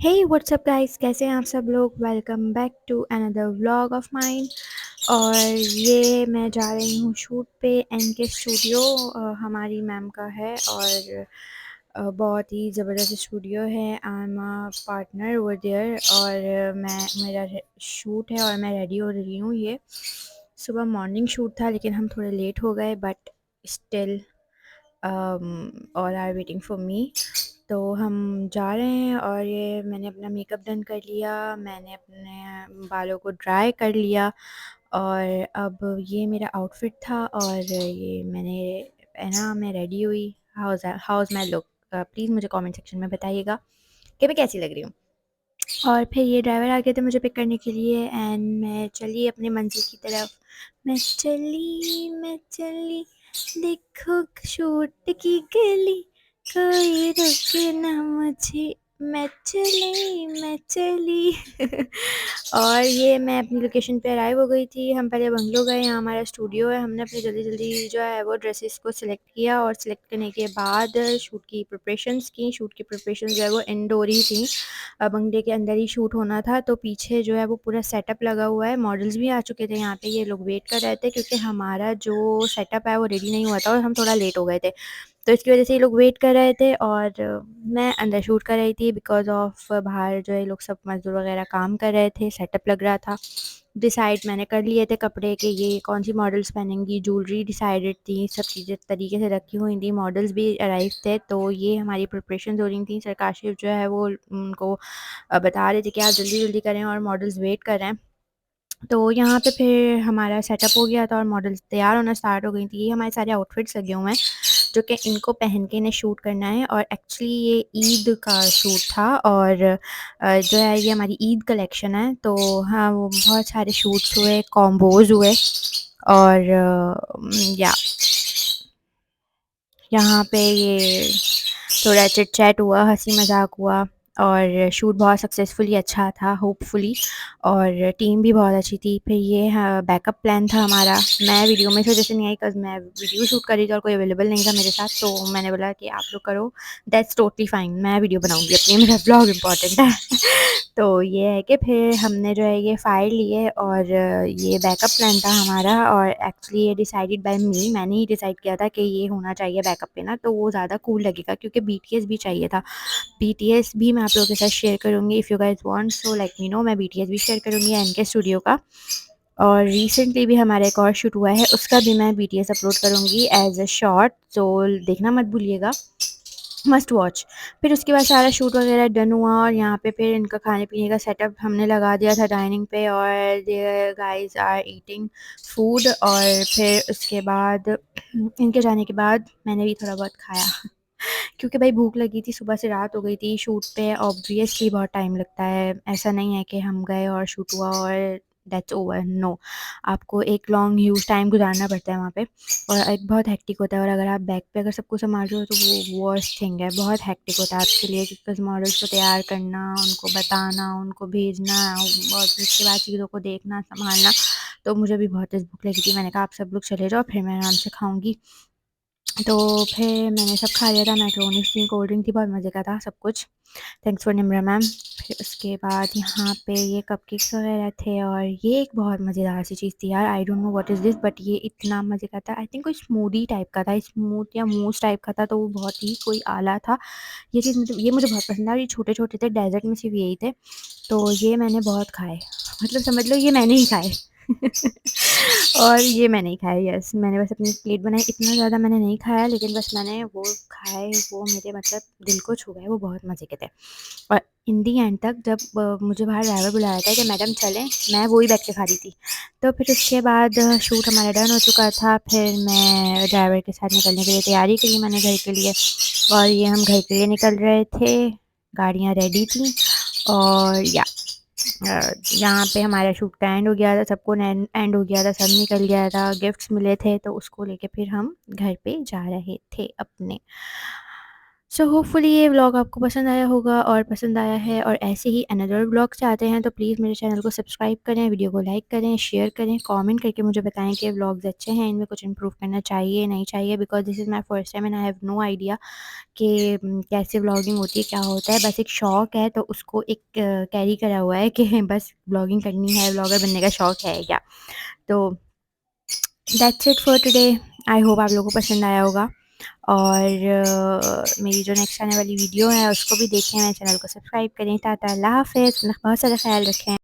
हे WhatsApp guys, कैसे हैं आप सब लोग। Welcome back to another vlog of mine. और ये मैं जा रही हूँ शूट पे एन के स्टूडियो। हमारी मैम का है और बहुत ही ज़बरदस्त स्टूडियो है। I am a partner over there और मेरा शूट है और मैं रेडी हो रही हूँ। ये सुबह मॉर्निंग शूट था लेकिन हम थोड़े लेट हो गए, but still all are waiting for me. तो हम जा रहे हैं और ये मैंने अपना मेकअप डन कर लिया, मैंने अपने बालों को ड्राई कर लिया और अब ये मेरा आउटफिट था और ये मैंने पहना। मैं रेडी हुई। House my look. प्लीज़ मुझे कमेंट सेक्शन में बताइएगा कि मैं कैसी लग रही हूँ। और फिर ये ड्राइवर आ गए थे मुझे पिक करने के लिए एंड मैं चली अपनी मंजिल की तरफ। मैं चली देखो शूट की गली, कोई रोके ना मुझे। मैं चली और ये मैं अपनी लोकेशन पे अराइव हो गई थी। हम पहले बंगलो गए, यहाँ हमारा स्टूडियो है। हमने अपनी जल्दी जल्दी जो है वो ड्रेसेस को सिलेक्ट किया और सिलेक्ट करने के बाद शूट की प्रिपरेशंस की। शूट की प्रिपरेशंस जो है वो इंडोर ही थी। बंगले के अंदर ही शूट होना था, तो पीछे जो है वो पूरा सेटअप लगा हुआ है। मॉडल्स भी आ चुके थे यहाँ पे, ये लोग वेट कर रहे थे क्योंकि हमारा जो सेटअप है वो रेडी नहीं हुआ था और हम थोड़ा लेट हो गए थे, तो इसकी वजह से ये लोग वेट कर रहे थे। और मैं अंदर शूट कर रही थी बिकॉज ऑफ बाहर जो है लोग सब मज़दूर वगैरह काम कर रहे थे, सेटअप लग रहा था। डिसाइड मैंने कर लिए थे कपड़े के, ये कौन सी मॉडल्स पहनेंगी, ज्वेलरी डिसाइडेड थी, सब चीज़ें तरीके से रखी हुई थी, मॉडल्स भी अराइव थे। तो ये हमारी प्रिपरेशन हो रही थी। सर काशिफ जो है वो उनको बता रहे थे कि आप जल्दी जल्दी करें और मॉडल्स वेट कर रहे हैं। तो यहाँ पे फिर हमारा सेटअप हो गया था और मॉडल्स तैयार होना स्टार्ट हो गई थी। ये हमारे सारे आउटफिट्स लगे हुए हैं जो कि इनको पहन के इन्हें शूट करना है। और एक्चुअली ये ईद का शूट था और जो है ये हमारी ईद कलेक्शन है। तो हाँ, वो बहुत सारे शूट्स हुए, कॉम्बोज हुए और या यहाँ पे ये थोड़ा चिट चैट हुआ, हंसी मजाक हुआ और शूट बहुत सक्सेसफुली अच्छा था होपफुली। और टीम भी बहुत अच्छी थी। फिर ये बैकअप प्लान था हमारा। मैं वीडियो में इस वजह से नहीं आई बिकॉज मैं वीडियो शूट कर रही थी और कोई अवेलेबल नहीं था मेरे साथ, तो मैंने बोला कि आप लोग करो, दैट्स टोटली फाइन, मैं वीडियो बनाऊंगी अपनी, मेरा ब्लॉग इम्पॉर्टेंट है तो ये है कि फिर हमने जो है ये फ़ाइल लिए और ये बैकअप प्लान था हमारा। और एक्चुअली ये डिसाइडेड बाय मी, मैंने ही डिसाइड किया था कि ये होना चाहिए बैकअप पे ना, तो वो ज़्यादा कूल लगेगा क्योंकि बीटीएस भी चाहिए था। बीटीएस भी मैं आप लोगों के साथ शेयर करूँगी, if you guys want so let me know. मैं बीटीएस भी शेयर करूँगी एनके स्टूडियो का। और रिसेंटली भी हमारा एक और शूट हुआ है, उसका भी मैं बीटीएस अपलोड करूँगी एज अ शॉर्ट, तो देखना मत भूलिएगा, मस्ट वॉच। फिर उसके बाद सारा शूट वगैरह डन हुआ और यहाँ पे फिर इनका खाने पीने का सेटअप हमने लगा दिया था डाइनिंग पे और गाइस आर ईटिंग फूड। और फिर उसके बाद इनके जाने के बाद मैंने भी थोड़ा बहुत खाया क्योंकि भाई भूख लगी थी, सुबह से रात हो गई थी। शूट पे ऑब्वियसली बहुत टाइम लगता है, ऐसा नहीं है कि हम गए और शूट हुआ और दैट्स ओवर, नो। आपको एक लॉन्ग ह्यूज टाइम गुजारना पड़ता है वहाँ पे और एक बहुत हेक्टिक होता है। और अगर आप बैक पे अगर सब कुछ संभाल रहे हो तो वो वर्स्ट थिंग है, बहुत हेक्टिक होता है आपके लिए क्योंकि मॉडल्स को तैयार करना, उनको बताना, उनको भेजना और फिर उसके बाद चीज़ों को देखना संभालना। तो मुझे भी बहुत तेज़ भूख लगी थी, मैंने कहा आप सब लोग चले जाओ, फिर मैं आराम से खाऊँगी। तो फिर मैंने सब खा लिया था, मैक्रोनीज़ थी, कोल्ड ड्रिंक थी, बहुत मज़े का था सब कुछ। Thanks for Nimra ma'am. फिर उसके बाद यहाँ पे ये कपकेक्स वगैरह थे और ये एक बहुत मज़ेदार सी चीज़ थी यार, I don't know what is this, but ये इतना मज़े का था। आई थिंक कोई स्मूदी टाइप का था, स्मूथ या मूस टाइप का था, तो वो बहुत ही कोई आला था। ये चीज़ ये मुझे बहुत पसंद है और ये छोटे-छोटे थे, डेज़र्ट में सिर्फ़ यही थे। तो ये मैंने बहुत खाए, मतलब समझ लो ये मैंने ही खाए और ये मैंने ही खाए, यस, मैंने बस अपनी प्लेट बनाई, इतना ज़्यादा मैंने नहीं खाया लेकिन बस मैंने वो खाए, वो मेरे मतलब दिल को छू गए, वो बहुत मज़े के थे। और इन दी एंड तक जब मुझे बाहर ड्राइवर बुलाया था कि मैडम चलें, मैं वो ही बैठ के खा रही थी। तो फिर उसके बाद शूट हमारा डन हो चुका था, फिर मैं ड्राइवर के साथ निकलने के लिए तैयारी करी मैंने घर के लिए और ये हम घर के लिए निकल रहे थे, गाड़ियाँ रेडी थी। और यहाँ पे हमारा शूट का एंड हो गया था, सबको एंड हो गया था, सब निकल गया था, गिफ्ट्स मिले थे, तो उसको लेके फिर हम घर पे जा रहे थे अपने। सो होपफुली ये व्लॉग आपको पसंद आया होगा, और पसंद आया है और ऐसे ही अनदर व्लॉग चाहते हैं तो प्लीज़ मेरे चैनल को सब्सक्राइब करें, वीडियो को लाइक करें, शेयर करें, कमेंट करके मुझे बताएं कि व्लॉग्स अच्छे हैं, इनमें कुछ इंप्रूव करना चाहिए नहीं चाहिए, because this is my first time and I have no idea कि कैसे व्लॉगिंग होती है, क्या होता है। बस एक शौक़ है तो उसको एक कैरी करा हुआ है कि बस व्लॉगिंग करनी है, व्लॉगर बनने का शौक़ है क्या। तो that's it for today. I hope आप लोगों को पसंद आया होगा, और मेरी जो नेक्स्ट आने वाली वीडियो है उसको भी देखें, मेरे चैनल को सब्सक्राइब करें। टाटा, अल्लाह हाफ़िज़, अपना बहुत सारा ख्याल रखें।